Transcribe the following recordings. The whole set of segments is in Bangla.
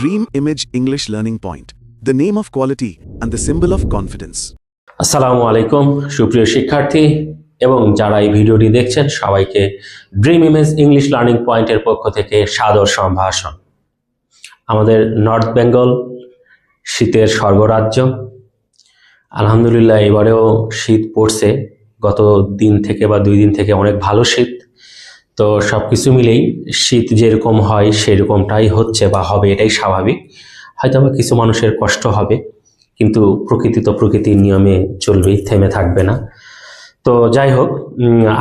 Dream Image English Learning Point, the name of quality and the symbol of confidence. আসসালামু আলাইকুম সুপ্রিয় শিক্ষার্থী এবং যারা এই ভিডিওটি দেখছেন সবাইকে ড্রিম ইমেজ ইংলিশ লার্নিং পয়েন্টের পক্ষ থেকে সাদর সম্ভাষণ। আমাদের নর্থ বেঙ্গল শীতের স্বর্গরাজ্য। আলহামদুলিল্লাহ এবারেও শীত পড়ছে, গত দিন থেকে বা 2 দিন থেকে অনেক ভালো শীত। তো সব কিছু মিলেই শীত যেরকম হয় সেরকমটাই হচ্ছে বা হবে, এটাই স্বাভাবিক। হয়তো বা কিছু মানুষের কষ্ট হবে, কিন্তু প্রকৃতি তো প্রকৃতির নিয়মে চলবেই, থেমে থাকবে না। তো যাই হোক,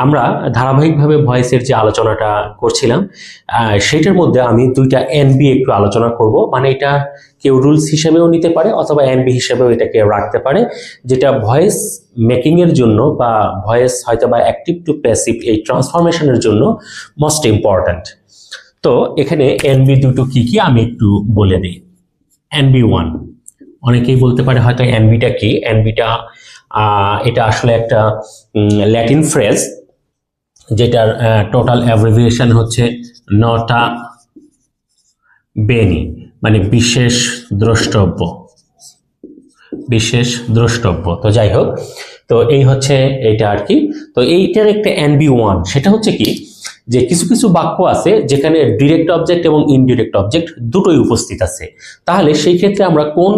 আমরা ধারাবাহিকভাবে ভয়েসের যে আলোচনাটা করছিলাম সেটার মধ্যে আমি 2টা এনবি একটু আলোচনা করব। মানে এটা কেউ রুলস হিসেবেও নিতে পারে অথবা এনবি হিসেবেও এটাকে রাখতে পারে, যেটা ভয়েস মেকিংয়ের জন্য বা ভয়েস হয়তো বা অ্যাক্টিভ টু প্যাসিভ এই ট্রান্সফরমেশনের জন্য মোস্ট ইম্পর্ট্যান্ট। তো এখানে এনবি দুটো কি কি আমি একটু বলে দিই। এনবি 1, অনেকেই বলতে পারে হয়তো এনবিটা কি। এনবিটা এটা আসলে একটা ল্যাটিন ফ্রেজ, যেটার টোটাল অ্যাব্রিভিয়েশন হচ্ছে নটা বেনি, মানে বিশেষ দ্রষ্টব্য, বিশেষ দ্রষ্টব্য। তো যাই হোক, তো এই হচ্ছে এইটা আর কি। তো এইটার একটা এনবি 1, সেটা হচ্ছে কি যে কিছু কিছু বাক্য আছে যেখানে ডিরেক্ট অবজেক্ট এবং ইনডিরেক্ট অবজেক্ট দুটোই উপস্থিত আছে। তাহলে সেই ক্ষেত্রে আমরা কোন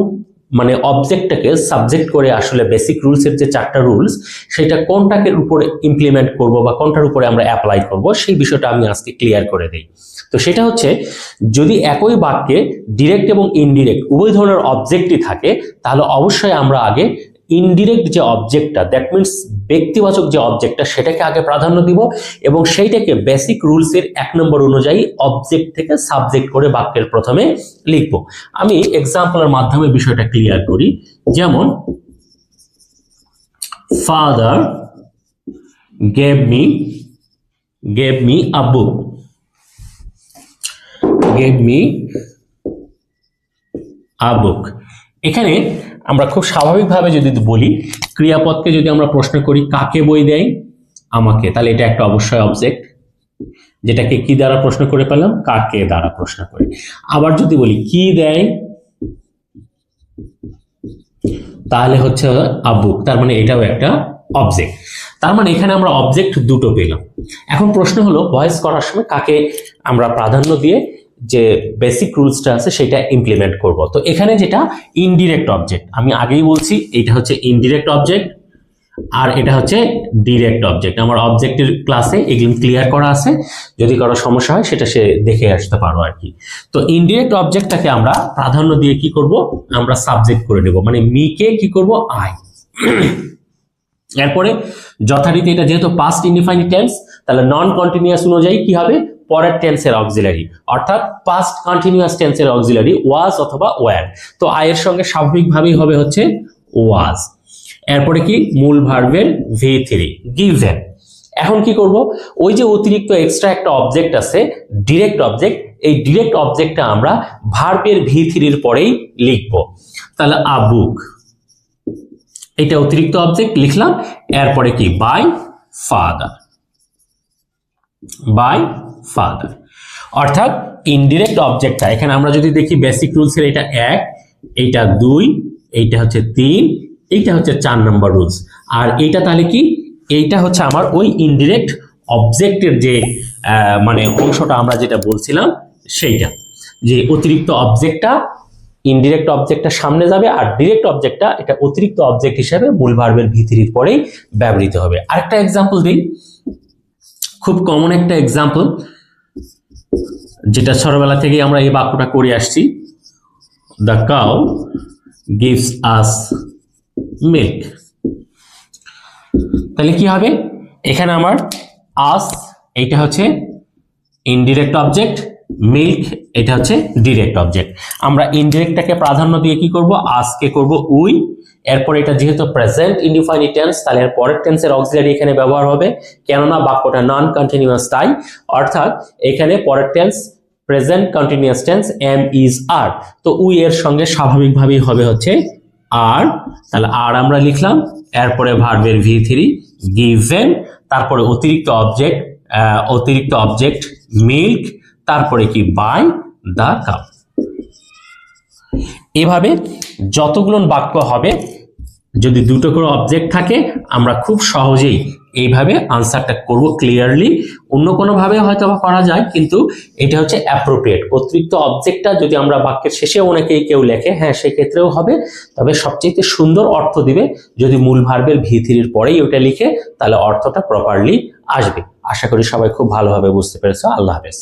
মানে অবজেক্টটাকে সাবজেক্ট করে আসলে বেসিক রুলসের যে 4টা রুলস, সেটা কোনটাকে উপরে ইমপ্লিমেন্ট করব বা কোনটার উপরে আমরা অ্যাপ্লাই করব, সেই বিষয়টা আমি আজকে ক্লিয়ার করে দেই। তো সেটা হচ্ছে, যদি একই বাক্যে ডিরেক্ট এবং ইনডিরেক্ট উভয় ধরনের অবজেক্টই থাকে, তাহলে অবশ্যই আমরা আগে ইনডিরেক্ট যে অবজেক্টটা, দ্যাট মিনস ব্যক্তিবাচক যে অবজেক্টটা, সেটাকে আগে প্রাধান্য দিব এবং সেইটাকে বেসিক রুলসের 1 নম্বর অনুযায়ী অবজেক্ট থেকে সাবজেক্ট করে বাক্যের প্রথমে লিখব। আমি এক্সাম্পলের মাধ্যমে বিষয়টা ক্লিয়ার করি। যেমন, father gave me a book, gave me a book। এখানে আমরা খুব স্বাভাবিকভাবে যদি বলি, ক্রিয়াপদকে যদি আমরা প্রশ্ন করি কাকে বই দেয়, আমাকে, তাহলে এটা একটা অবশ্যই অবজেক্ট, যেটাকে কি দ্বারা প্রশ্ন করে পেলাম, কাকে দ্বারা প্রশ্ন করে। আবার যদি বলি কি দেয়, তাহলে হচ্ছে a book, তার মানে এটাও একটা অবজেক্ট। তার মানে এখানে আমরা অবজেক্ট দুটো পেলাম। এখন প্রশ্ন হলো, ভয়েস করার সময় কাকে আমরা প্রাধান্য দিয়ে যে বেসিক রুলসটা আছে সেটা ইমপ্লিমেন্ট করব। তো এখানে যেটা ইনডিরেক্ট অবজেক্ট, আমি আগেই বলছি এটা হচ্ছে ইনডিরেক্ট অবজেক্ট আর এটা হচ্ছে ডিরেক্ট অবজেক্ট। আমার অবজেক্টের ক্লাসে এগুলো ক্লিয়ার করা আছে, যদি কারো সমস্যা হয় সেটা সে দেখে আসতে পারো আর কি। তো ইনডিরেক্ট অবজেক্টটাকে আমরা প্রাধান্য দিয়ে কি করব, আমরা সাবজেক্ট করে দেব, মানে মিকে কি করব, আই। এরপরে যথারীতি এটা যেহেতু পাস্ট ইনডিফাইনিট টেন্স, তাহলে নন কন্টিনিউয়াস অনুযায়ী কি হবে, পরের টেন্সের অক্সিলারি, অর্থাৎ পাস্ট কন্টিনিউয়াস টেন্সের অক্সিলারি ওয়াজ অথবা ওয়্যার। তো আয়ের সঙ্গে স্বাভাবিকভাবেই হবে হচ্ছে ওয়াজ। এরপরে কি, মূল ভার্বের V3 গিভেন। এখন কি করব, ওই যে অতিরিক্ত এক্সট্রা একটা অবজেক্ট আছে ডিরেক্ট অবজেক্ট, এই ডিরেক্ট অবজেক্টটা আমরা ভার্বের V3 এর পরেই লিখব। তাহলে আ বুক, এটা অতিরিক্ত অবজেক্ট লিখলাম। এরপরে কি, বাই ফাদার, বাই ফাদার। অর্থাৎ ইনডিরেক্ট অবজেক্টটা এখানে আমরা যদি দেখি বেসিক রুলসের এটা 1, এইটা 2, এইটা হচ্ছে 3, এইটা হচ্ছে 4 নম্বর রুলস। আর এইটা তাহলে কি, এইটা হচ্ছে আমার ওই ইনডিরেক্ট অবজেক্টের যে মানে অংশটা আমরা যেটা বলছিলাম সেইটা, যে অতিরিক্ত অবজেক্টটা ইনডিরেক্ট অবজেক্টটা সামনে যাবে আর ডিরেক্ট অবজেক্টটা এটা অতিরিক্ত অবজেক্ট হিসেবে মূল ভার্বের V3 এর পরেই ব্যবহৃত হবে। আরেকটা এক্সাম্পল দিই, খুব কমন একটা এক্সাম্পল, যেটা ছোটবেলা থেকেই আমরা এই বাক্যটা করে আসছি, the cow gives us milk. তাহলে কি হবে, এখানে আমার আস এইটা হচ্ছে ইনডিরেক্ট অবজেক্ট, মিল্ক এটা হচ্ছে ডিরেক্ট অবজেক্ট। আমরা ইনডিরেক্টটাকে প্রাধান্য দিয়ে কি করব, আসকে করব উই। এরপর এটা যেহেতু প্রেজেন্ট ইনডিফাইনিট টেন্স, তাহলে এর পরের টেন্সের অক্সিলারি এখানে ব্যবহার হবে, কেননা বাক্যটা নন কন্টিনিউয়াস তাই। অর্থাৎ এখানে পরের tense present continuous tense am is are, তো উই এর সঙ্গে স্বাভাবিকভাবেই হবে হচ্ছে আর। তাহলে আর আমরা লিখলাম, এরপরে ভার্বের V3 গিভেন, তারপরে অতিরিক্ত অবজেক্ট মিল্ক, তারপরে কি, বাই দ্য কাউ। এভাবে যতগুলো বাক্য হবে, যদি দুটো করে অবজেক্ট থাকে আমরা খুব সহজেই এইভাবে আনসারটা করব ক্লিয়ারলি। অন্য কোনোভাবে হয়তো বা করা যায়, কিন্তু এটা হচ্ছে অ্যাপ্রোপ্রিয়েট। কর্তৃত্ব অবজেক্টটা যদি আমরা বাক্যের শেষে অনেকেই কেউ লেখে, হ্যাঁ সেক্ষেত্রেও হবে, তবে সবচেয়ে সুন্দর অর্থ দিবে যদি মূল ভার্বের V3 পরেই ওটা লিখে, তাহলে অর্থটা প্রপারলি আসবে। আশা করি সবাই খুব ভালোভাবে বুঝতে পেরেছো। আল্লাহ হাফেজ।